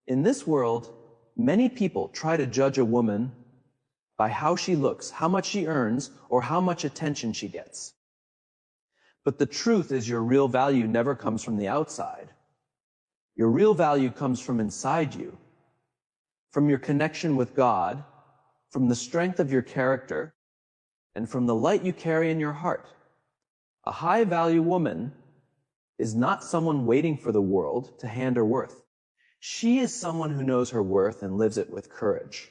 In this world, many people try to judge a woman by how she looks, how much she earns, or how much attention she gets. But the truth is, your real value never comes from the outside. Your real value comes from inside you, from your connection with God, from the strength of your character, and from the light you carry in your heart. A high-value woman is not someone waiting for the world to hand her worth. She is someone who knows her worth and lives it with courage.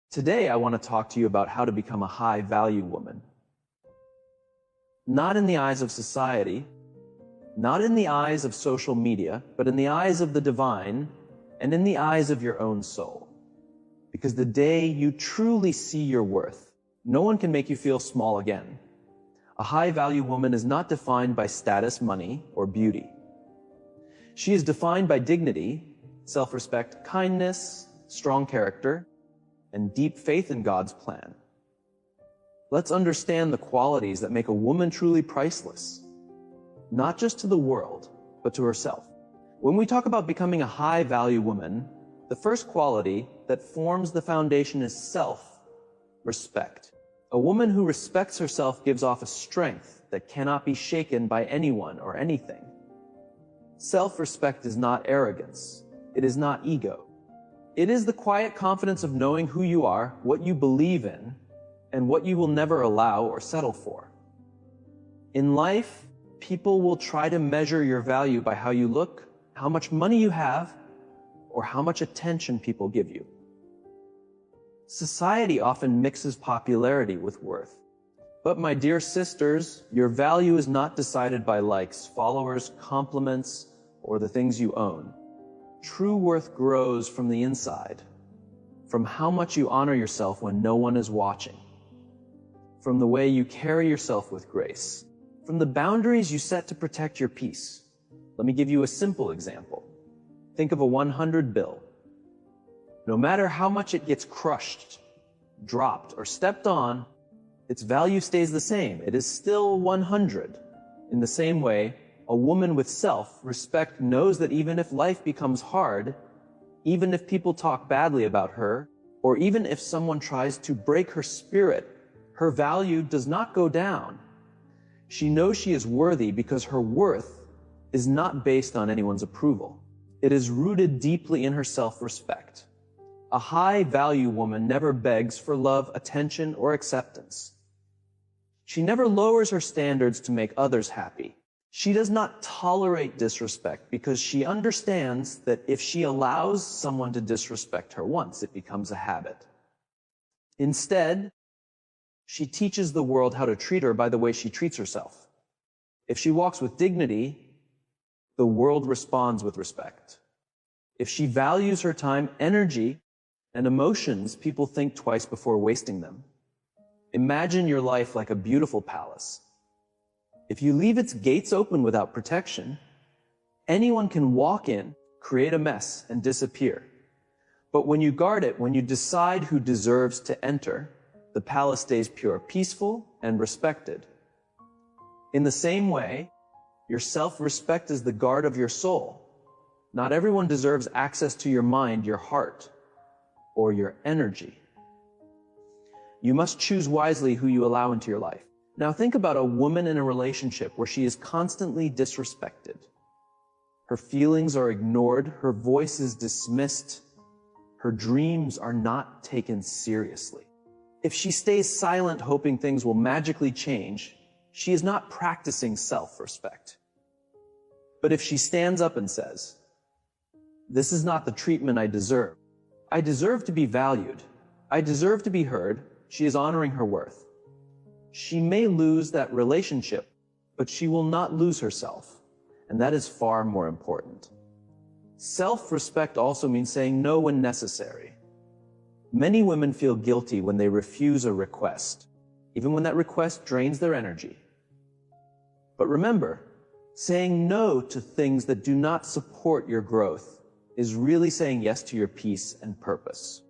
Today, I want to talk to you about how to become a high-value woman. Not in the eyes of society, not in the eyes of social media, but in the eyes of the divine and in the eyes of your own soul. Because the day you truly see your worth, no one can make you feel small again. A high-value woman is not defined by status, money, or beauty. She is defined by dignity, self-respect, kindness, strong character, and deep faith in God's plan. Let's understand the qualities that make a woman truly priceless, not just to the world, but to herself. When we talk about becoming a high-value woman, the first quality that forms the foundation is self-respect. A woman who respects herself gives off a strength that cannot be shaken by anyone or anything. Self-respect is not arrogance. It is not ego. It is the quiet confidence of knowing who you are, what you believe in, and what you will never allow or settle for. In life, people will try to measure your value by how you look, how much money you have, or how much attention people give you. Society often mixes popularity with worth. But my dear sisters, your value is not decided by likes, followers, compliments, or the things you own. True worth grows from the inside, from how much you honor yourself when no one is watching, from the way you carry yourself with grace, from the boundaries you set to protect your peace. Let me give you a simple example. Think of a 100 bill. No matter how much it gets crushed, dropped, or stepped on, its value stays the same. It is still 100. In the same way, a woman with self-respect knows that even if life becomes hard, even if people talk badly about her, or even if someone tries to break her spirit, her value does not go down. She knows she is worthy because her worth is not based on anyone's approval. It is rooted deeply in her self-respect. A high-value woman never begs for love, attention, or acceptance. She never lowers her standards to make others happy. She does not tolerate disrespect because she understands that if she allows someone to disrespect her once, it becomes a habit. Instead, she teaches the world how to treat her by the way she treats herself. If she walks with dignity, the world responds with respect. If she values her time, energy, and emotions, people think twice before wasting them. Imagine your life like a beautiful palace. If you leave its gates open without protection, anyone can walk in, create a mess, and disappear. But when you guard it, when you decide who deserves to enter, the palace stays pure, peaceful, and respected. In the same way, your self-respect is the guard of your soul. Not everyone deserves access to your mind, your heart, or your energy. You must choose wisely who you allow into your life. Now think about a woman in a relationship where she is constantly disrespected. Her feelings are ignored, her voice is dismissed, her dreams are not taken seriously. If she stays silent hoping things will magically change, she is not practicing self-respect. But if she stands up and says, "This is not the treatment I deserve. I deserve to be valued. I deserve to be heard," she is honoring her worth. She may lose that relationship, but she will not lose herself, and that is far more important. Self-respect also means saying no when necessary. Many women feel guilty when they refuse a request, even when that request drains their energy. But remember, saying no to things that do not support your growth is really saying yes to your peace and purpose.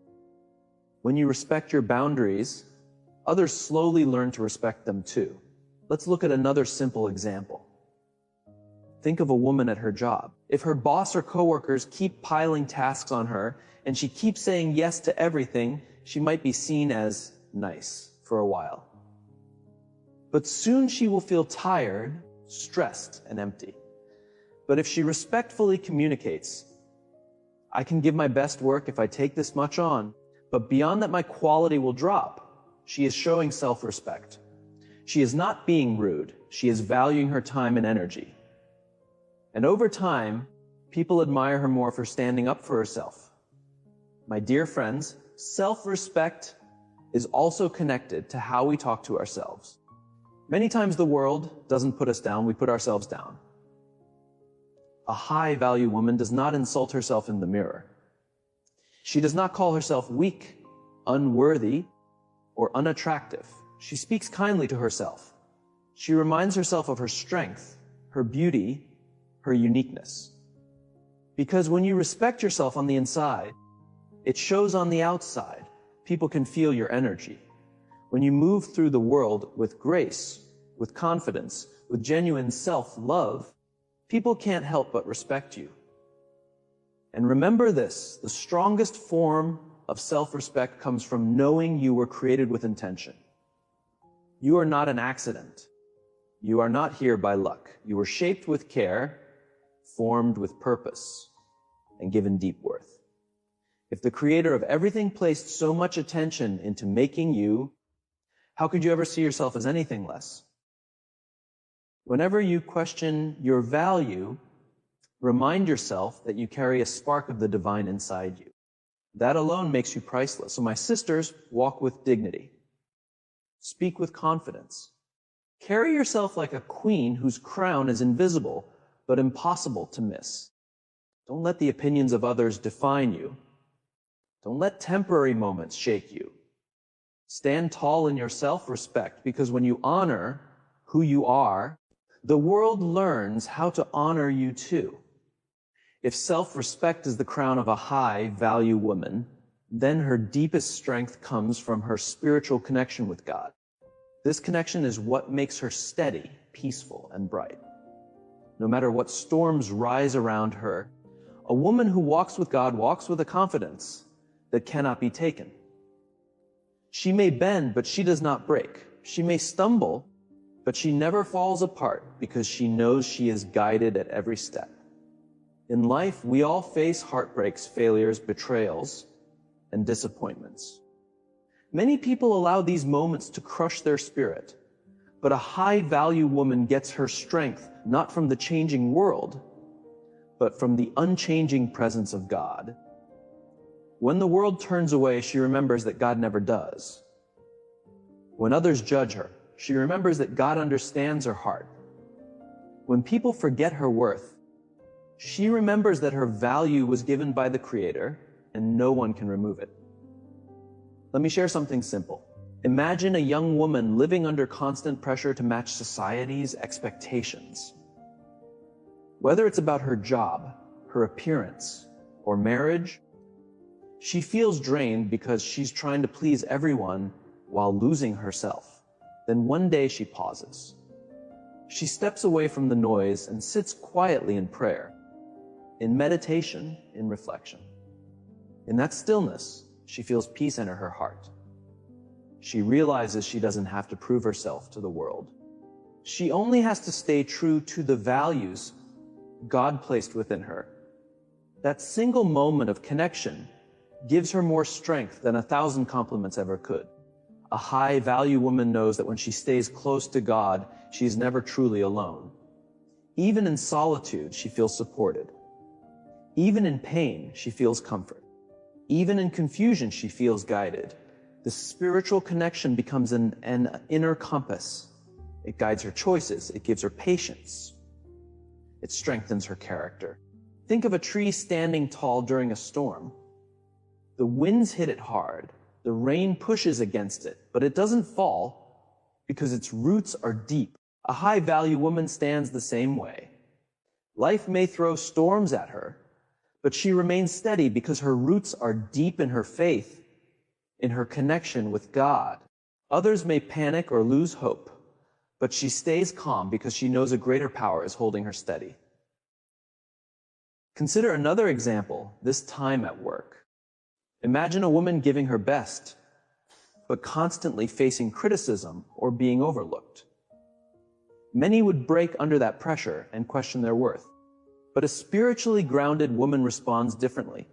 When you respect your boundaries, others slowly learn to respect them too. Let's look at another simple example. Think of a woman at her job. If her boss or coworkers keep piling tasks on her and she keeps saying yes to everything, she might be seen as nice for a while. But soon she will feel tired, stressed, and empty. But if she respectfully communicates, I can give my best work if I take this much on, but beyond that my quality will drop, she is showing self-respect. She is not being rude. She is valuing her time and energy. And over time, people admire her more for standing up for herself. My dear friends, self-respect is also connected to how we talk to ourselves. Many times the world doesn't put us down, we put ourselves down. A high-value woman does not insult herself in the mirror. She does not call herself weak, unworthy, or unattractive. She speaks kindly to herself. She reminds herself of her strength, her beauty, her uniqueness. Because when you respect yourself on the inside, it shows on the outside. People can feel your energy. When you move through the world with grace, with confidence, with genuine self-love, people can't help but respect you. And remember this, the strongest form of self-respect comes from knowing you were created with intention. You are not an accident. You are not here by luck. You were shaped with care, formed with purpose, and given deep worth. If the creator of everything placed so much attention into making you, how could you ever see yourself as anything less? Whenever you question your value, remind yourself that you carry a spark of the divine inside you. That alone makes you priceless. So my sisters, walk with dignity. Speak with confidence. Carry yourself like a queen whose crown is invisible but impossible to miss. Don't let the opinions of others define you. Don't let temporary moments shake you. Stand tall in your self-respect, because when you honor who you are, the world learns how to honor you too. If self-respect is the crown of a high-value woman, then her deepest strength comes from her spiritual connection with God. This connection is what makes her steady, peaceful, and bright. No matter what storms rise around her, a woman who walks with God walks with a confidence that cannot be taken. She may bend, but she does not break. She may stumble, but she never falls apart because she knows she is guided at every step. In life, we all face heartbreaks, failures, betrayals, and disappointments. Many people allow these moments to crush their spirit, but a high-value woman gets her strength not from the changing world, but from the unchanging presence of God. When the world turns away, she remembers that God never does. When others judge her, she remembers that God understands her heart. When people forget her worth, she remembers that her value was given by the Creator and no one can remove it. Let me share something simple. Imagine a young woman living under constant pressure to match society's expectations. Whether it's about her job, her appearance, or marriage, she feels drained because she's trying to please everyone while losing herself. Then one day she pauses. She steps away from the noise and sits quietly in prayer, in meditation, in reflection. In that stillness, she feels peace enter her heart. She realizes she doesn't have to prove herself to the world. She only has to stay true to the values God placed within her. That single moment of connection gives her more strength than 1,000 compliments ever could. A high-value woman knows that when she stays close to God, she is never truly alone. Even in solitude, she feels supported. Even in pain, she feels comfort. Even in confusion, she feels guided. The spiritual connection becomes an inner compass. It guides her choices. It gives her patience. It strengthens her character. Think of a tree standing tall during a storm. The winds hit it hard. The rain pushes against it, but it doesn't fall because its roots are deep. A high-value woman stands the same way. Life may throw storms at her, but she remains steady because her roots are deep in her faith, in her connection with God. Others may panic or lose hope, but she stays calm because she knows a greater power is holding her steady. Consider another example, this time at work. Imagine a woman giving her best, but constantly facing criticism or being overlooked. Many would break under that pressure and question their worth. But a spiritually grounded woman responds differently.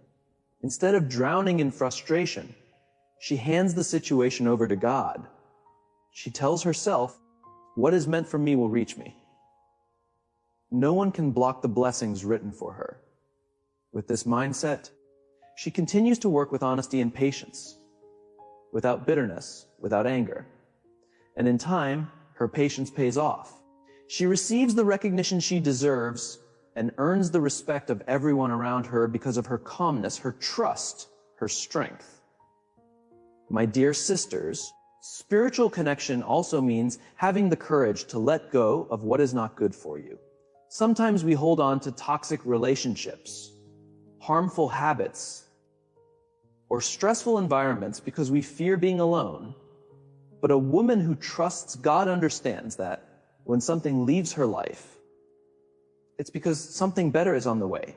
Instead of drowning in frustration, she hands the situation over to God. She tells herself, "What is meant for me will reach me." No one can block the blessings written for her. With this mindset, she continues to work with honesty and patience, without bitterness, without anger. And in time, her patience pays off. She receives the recognition she deserves and earns the respect of everyone around her because of her calmness, her trust, her strength. My dear sisters, spiritual connection also means having the courage to let go of what is not good for you. Sometimes we hold on to toxic relationships, harmful habits, or stressful environments because we fear being alone. But a woman who trusts God understands that when something leaves her life, it's because something better is on the way.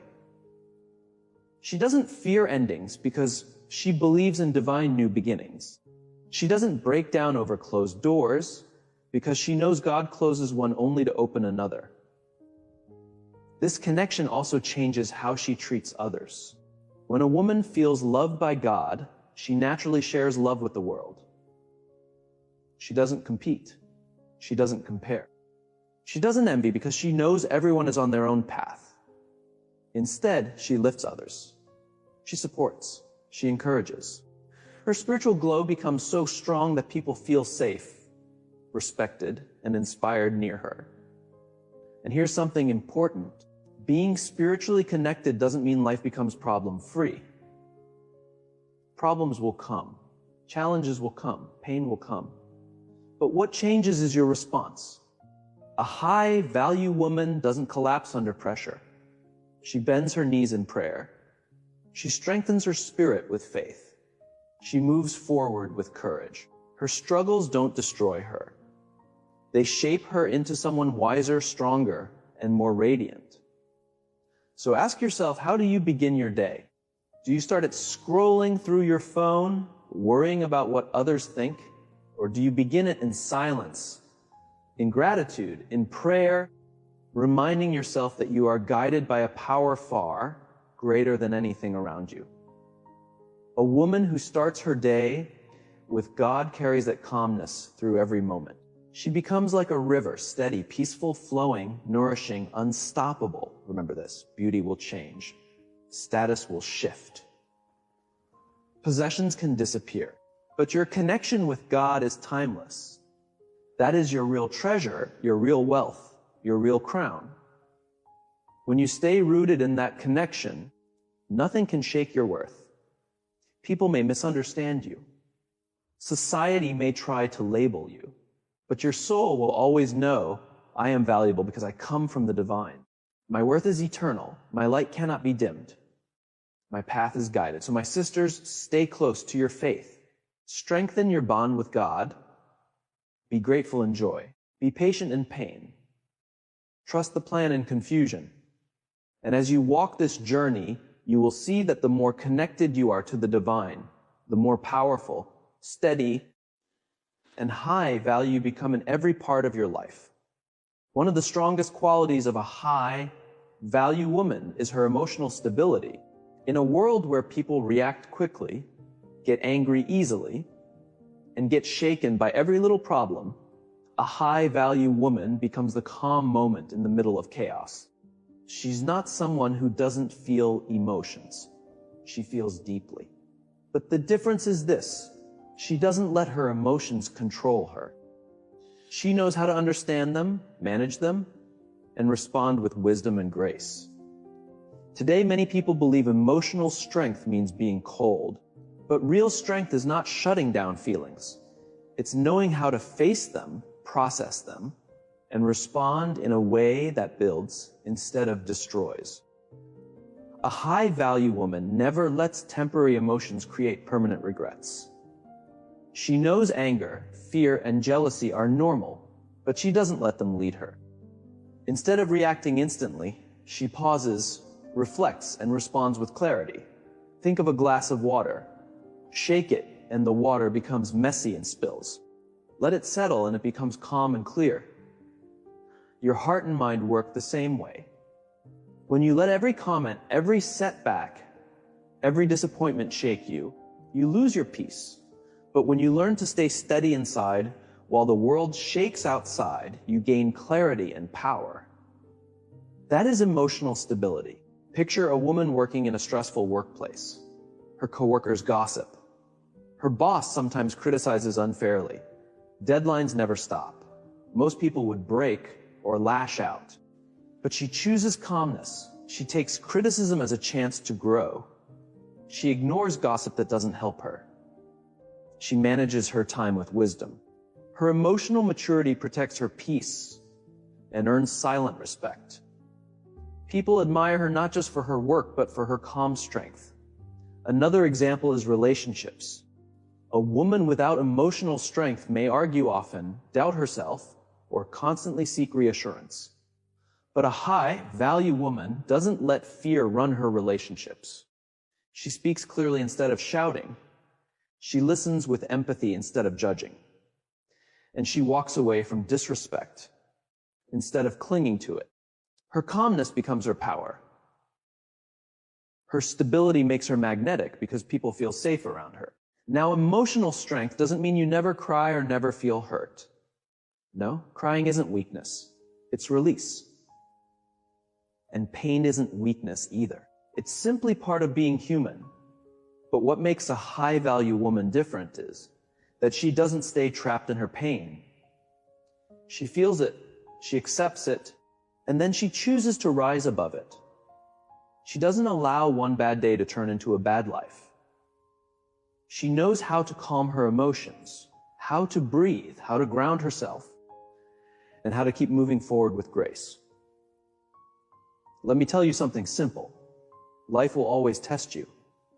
She doesn't fear endings because she believes in divine new beginnings. She doesn't break down over closed doors because she knows God closes one only to open another. This connection also changes how she treats others. When a woman feels loved by God, she naturally shares love with the world. She doesn't compete. She doesn't compare. She doesn't envy because she knows everyone is on their own path. Instead, she lifts others. She supports. She encourages. Her spiritual glow becomes so strong that people feel safe, respected, and inspired near her. And here's something important. Being spiritually connected doesn't mean life becomes problem-free. Problems will come. Challenges will come. Pain will come. But what changes is your response. A high-value woman doesn't collapse under pressure. She bends her knees in prayer. She strengthens her spirit with faith. She moves forward with courage. Her struggles don't destroy her. They shape her into someone wiser, stronger, and more radiant. So ask yourself, how do you begin your day? Do you start it scrolling through your phone, worrying about what others think? Or do you begin it in silence, in gratitude, in prayer, reminding yourself that you are guided by a power far greater than anything around you? A woman who starts her day with God carries that calmness through every moment. She becomes like a river, steady, peaceful, flowing, nourishing, unstoppable. Remember this, beauty will change. Status will shift. Possessions can disappear, but your connection with God is timeless. That is your real treasure, your real wealth, your real crown. When you stay rooted in that connection, nothing can shake your worth. People may misunderstand you. Society may try to label you. But your soul will always know, I am valuable because I come from the divine. My worth is eternal. My light cannot be dimmed. My path is guided. So my sisters, stay close to your faith. Strengthen your bond with God. Be grateful in joy. Be patient in pain. Trust the plan in confusion. And as you walk this journey, you will see that the more connected you are to the divine, the more powerful, steady, and high value become in every part of your life. One of the strongest qualities of a high value woman is her emotional stability. In a world where people react quickly, get angry easily, and get shaken by every little problem, a high value woman becomes the calm moment in the middle of chaos. She's not someone who doesn't feel emotions. She feels deeply. But the difference is this. She doesn't let her emotions control her. She knows how to understand them, manage them, and respond with wisdom and grace. Today, many people believe emotional strength means being cold. But real strength is not shutting down feelings. It's knowing how to face them, process them, and respond in a way that builds instead of destroys. A high-value woman never lets temporary emotions create permanent regrets. She knows anger, fear, and jealousy are normal, but she doesn't let them lead her. Instead of reacting instantly, she pauses, reflects, and responds with clarity. Think of a glass of water. Shake it, and the water becomes messy and spills. Let it settle, and it becomes calm and clear. Your heart and mind work the same way. When you let every comment, every setback, every disappointment shake you, you lose your peace. But when you learn to stay steady inside, while the world shakes outside, you gain clarity and power. That is emotional stability. Picture a woman working in a stressful workplace. Her coworkers gossip. Her boss sometimes criticizes unfairly. Deadlines never stop. Most people would break or lash out. But she chooses calmness. She takes criticism as a chance to grow. She ignores gossip that doesn't help her. She manages her time with wisdom. Her emotional maturity protects her peace and earns silent respect. People admire her not just for her work, but for her calm strength. Another example is relationships. A woman without emotional strength may argue often, doubt herself, or constantly seek reassurance. But a high-value woman doesn't let fear run her relationships. She speaks clearly instead of shouting. She listens with empathy instead of judging. And she walks away from disrespect instead of clinging to it. Her calmness becomes her power. Her stability makes her magnetic because people feel safe around her. Now, emotional strength doesn't mean you never cry or never feel hurt. No, crying isn't weakness. It's release. And pain isn't weakness either. It's simply part of being human. But what makes a high-value woman different is that she doesn't stay trapped in her pain. She feels it, she accepts it, and then she chooses to rise above it. She doesn't allow one bad day to turn into a bad life. She knows how to calm her emotions, how to breathe, how to ground herself, and how to keep moving forward with grace. Let me tell you something simple. Life will always test you.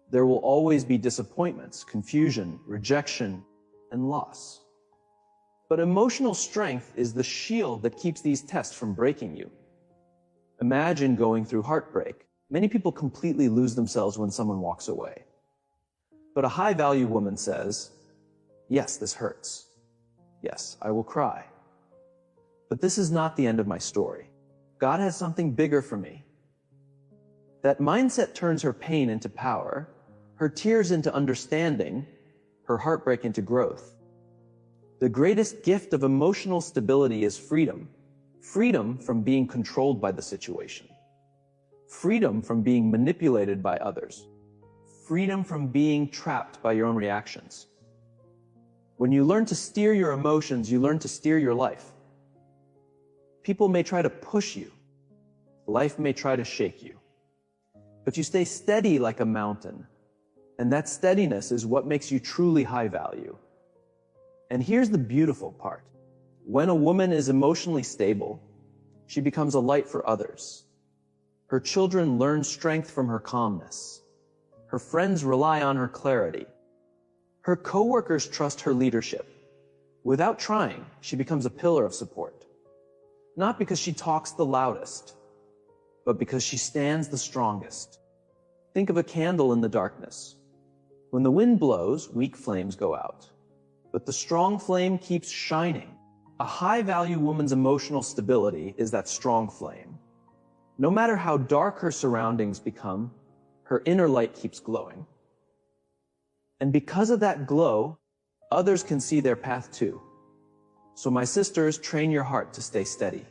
There will always be disappointments, confusion, rejection, and loss. But emotional strength is the shield that keeps these tests from breaking you. Imagine going through heartbreak. Many people completely lose themselves when someone walks away. But a high-value woman says, yes, this hurts. Yes, I will cry. But this is not the end of my story. God has something bigger for me. That mindset turns her pain into power, her tears into understanding, her heartbreak into growth. The greatest gift of emotional stability is freedom. Freedom from being controlled by the situation. Freedom from being manipulated by others. Freedom from being trapped by your own reactions. When you learn to steer your emotions, you learn to steer your life. People may try to push you. Life may try to shake you. But you stay steady like a mountain. And that steadiness is what makes you truly high value. And here's the beautiful part. When a woman is emotionally stable, she becomes a light for others. Her children learn strength from her calmness. Her friends rely on her clarity. Her coworkers trust her leadership. Without trying, she becomes a pillar of support. Not because she talks the loudest, but because she stands the strongest. Think of a candle in the darkness. When the wind blows, weak flames go out. But the strong flame keeps shining. A high-value woman's emotional stability is that strong flame. No matter how dark her surroundings become, her inner light keeps glowing. And because of that glow, others can see their path too. So my sisters, train your heart to stay steady.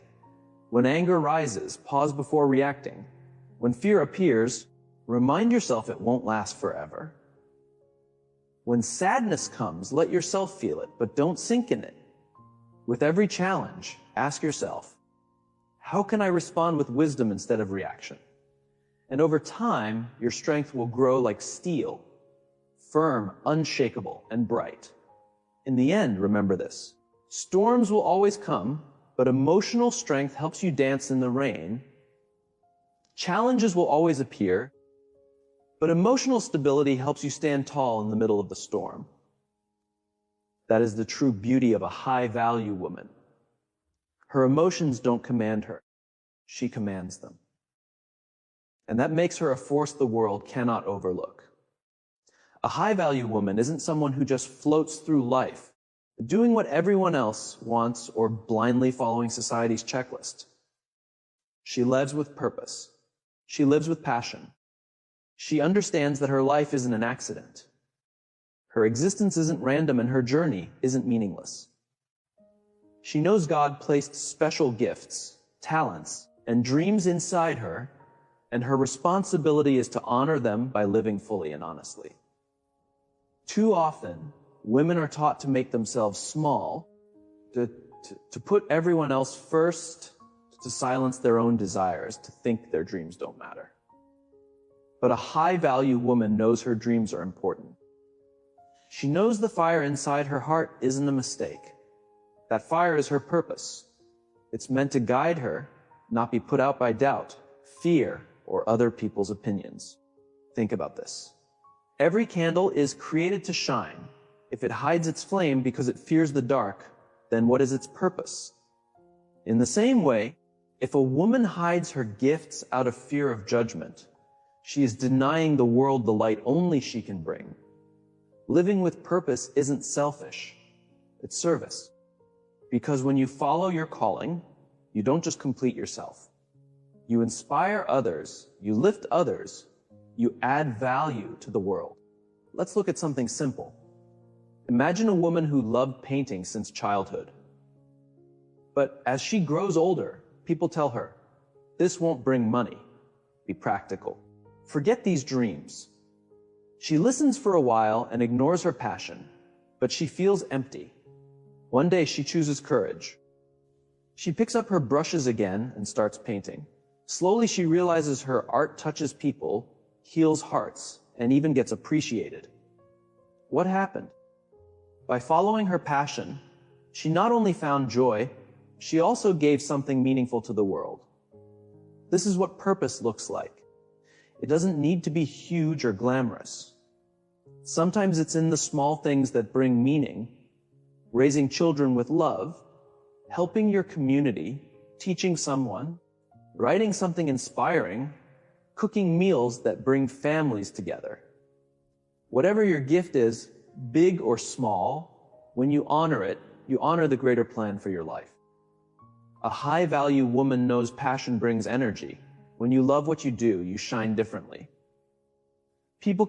When anger rises, pause before reacting. When fear appears, remind yourself it won't last forever. When sadness comes, let yourself feel it, but don't sink in it. With every challenge, ask yourself, how can I respond with wisdom instead of reaction? And over time, your strength will grow like steel, firm, unshakable, and bright. In the end, remember this. Storms will always come, but emotional strength helps you dance in the rain. Challenges will always appear, but emotional stability helps you stand tall in the middle of the storm. That is the true beauty of a high-value woman. Her emotions don't command her. She commands them. and that makes her a force the world cannot overlook. A high-value woman isn't someone who just floats through life, doing what everyone else wants or blindly following society's checklist. She lives with purpose. She lives with passion. She understands that her life isn't an accident. Her existence isn't random and her journey isn't meaningless. She knows God placed special gifts, talents, and dreams inside her, and her responsibility is to honor them by living fully and honestly. Too often, women are taught to make themselves small, to put everyone else first, to silence their own desires, to think their dreams don't matter. But a high-value woman knows her dreams are important. She knows the fire inside her heart isn't a mistake. That fire is her purpose. It's meant to guide her, not be put out by doubt, fear, or other people's opinions. Think about this. Every candle is created to shine. If it hides its flame because it fears the dark, then what is its purpose? In the same way, if a woman hides her gifts out of fear of judgment, she is denying the world the light only she can bring. Living with purpose isn't selfish, it's service. Because when you follow your calling, you don't just complete yourself. You inspire others, you lift others, you add value to the world. Let's look at something simple. Imagine a woman who loved painting since childhood. But as she grows older, people tell her, this won't bring money. Be practical. Forget these dreams. She listens for a while and ignores her passion, but she feels empty. One day she chooses courage. She picks up her brushes again and starts painting. Slowly she realizes her art touches people, heals hearts, and even gets appreciated. What happened? By following her passion, she not only found joy, she also gave something meaningful to the world. This is what purpose looks like. It doesn't need to be huge or glamorous. Sometimes it's in the small things that bring meaning, raising children with love, helping your community, teaching someone, writing something inspiring, cooking meals that bring families together. Whatever your gift is, big or small, when you honor it, you honor the greater plan for your life. A high-value woman knows passion brings energy. When you love what you do, you shine differently. People